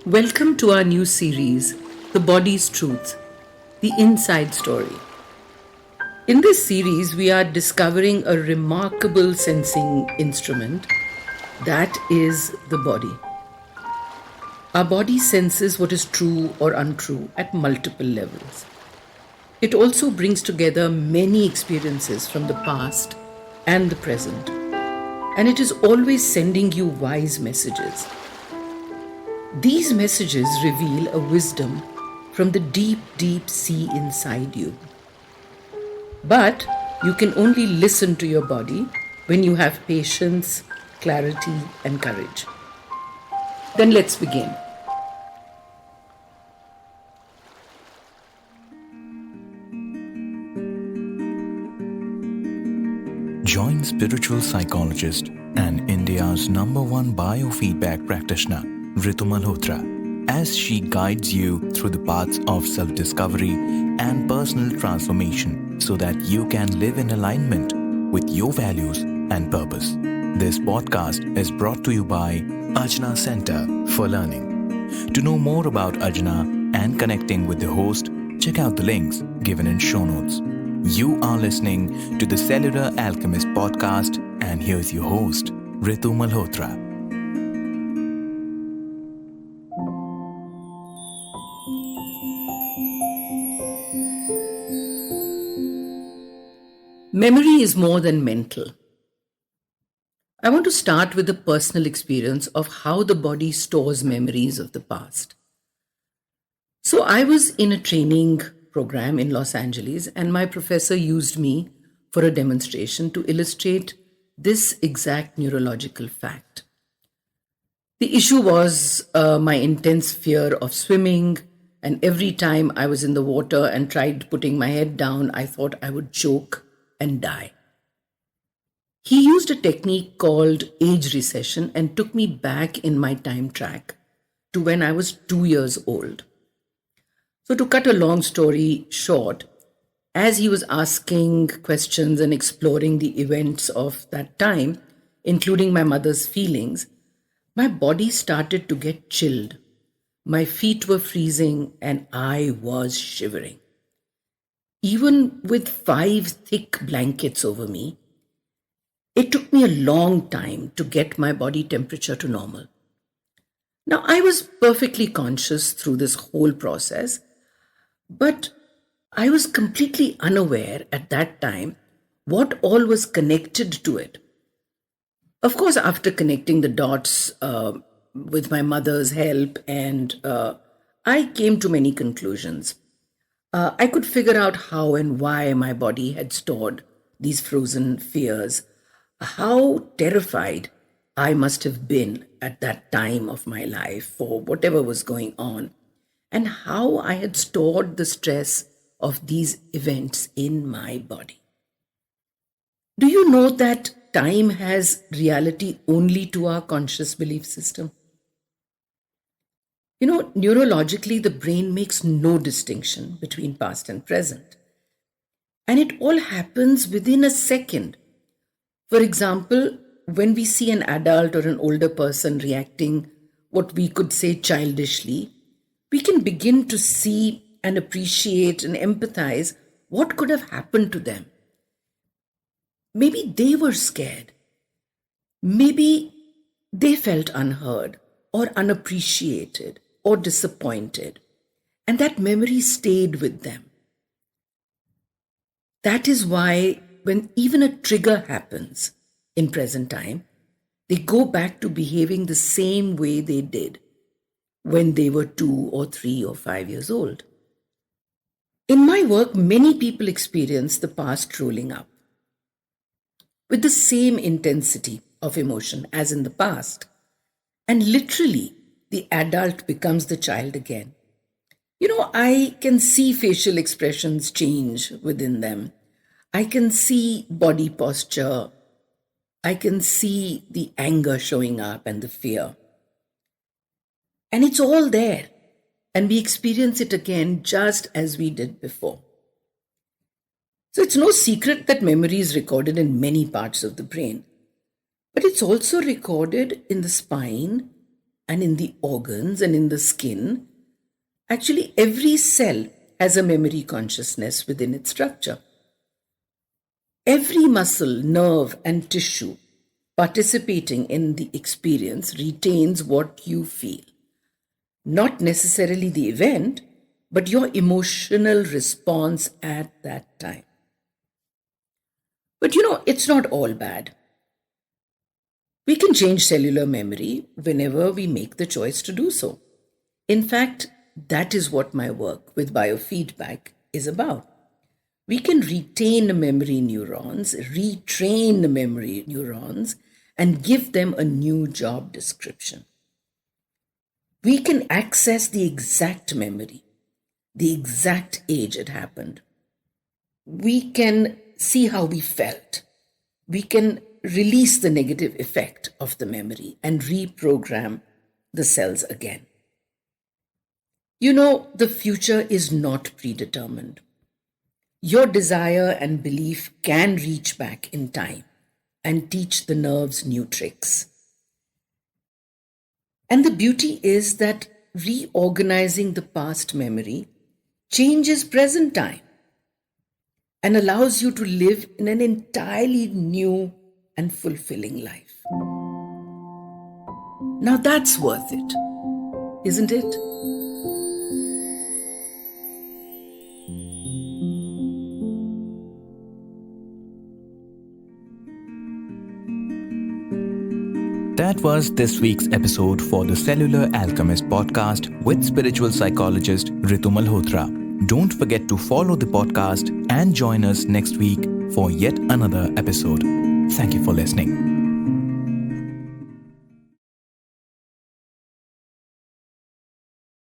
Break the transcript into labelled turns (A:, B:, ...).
A: Welcome to our new series, The Body's Truth, the Inside Story. In this series, we are discovering a remarkable sensing instrument that is the body. Our body senses what is true or untrue at multiple levels. It also brings together many experiences from the past and the present, and it is always sending you wise messages. These messages reveal a wisdom from the deep, deep sea inside you. But you can only listen to your body when you have patience, clarity, and courage. Then let's begin.
B: Join spiritual psychologist and India's #1 biofeedback practitioner, Ritu Malhotra, as she guides you through the paths of self-discovery and personal transformation so that you can live in alignment with your values and purpose. This podcast is brought to you by Ajna Center for Learning. To know more about Ajna and connecting with the host, check out the links given in show notes. You are listening to the Cellular Alchemist podcast, and here's your host, Ritu Malhotra.
A: Memory is more than mental. I want to start with the personal experience of how the body stores memories of the past. So I was in a training program in Los Angeles, and my professor used me for a demonstration to illustrate this exact neurological fact. The issue was my intense fear of swimming, and every time I was in the water and tried putting my head down, I thought I would choke and die. He used a technique called age recession and took me back in my time track to when I was 2 years old. So to cut a long story short, as he was asking questions and exploring the events of that time, including my mother's feelings, my body started to get chilled. My feet were freezing and I was shivering. Even with 5 thick blankets over me, it took me a long time to get my body temperature to normal. Now, I was perfectly conscious through this whole process, but I was completely unaware at that time what all was connected to it. Of course, after connecting the dots with my mother's help, and I came to many conclusions. I could figure out how and why my body had stored these frozen fears, how terrified I must have been at that time of my life for whatever was going on, and how I had stored the stress of these events in my body. Do you know that time has reality only to our conscious belief system? Neurologically, the brain makes no distinction between past and present. And it all happens within a second. For example, when we see an adult or an older person reacting what we could say childishly, we can begin to see and appreciate and empathize what could have happened to them. Maybe they were scared. Maybe they felt unheard or unappreciated or disappointed, and that memory stayed with them. That is why when even a trigger happens in present time, they go back to behaving the same way they did when they were 2 or 3 or 5 years old. In my work, many people experience the past rolling up with the same intensity of emotion as in the past. And literally, the adult becomes the child again. I can see facial expressions change within them. I can see body posture. I can see the anger showing up and the fear. And it's all there. And we experience it again just as we did before. So it's no secret that memory is recorded in many parts of the brain. But it's also recorded in the spine, and in the organs and in the skin, actually every cell has a memory consciousness within its structure. Every muscle, nerve, and tissue participating in the experience retains what you feel. Not necessarily the event, but your emotional response at that time. But it's not all bad. We can change cellular memory whenever we make the choice to do so. In fact, that is what my work with biofeedback is about. We can retain memory neurons, retrain memory neurons, and give them a new job description. We can access the exact memory, the exact age it happened. We can see how we felt. We can release the negative effect of the memory and reprogram the cells again. The future is not predetermined. Your desire and belief can reach back in time and teach the nerves new tricks. And the beauty is that reorganizing the past memory changes present time and allows you to live in an entirely new and fulfilling life. Now that's worth it, isn't it?
B: That was this week's episode for the Cellular Alchemist podcast with spiritual psychologist Ritu Malhotra. Don't forget to follow the podcast and join us next week for yet another episode. Thank you for listening.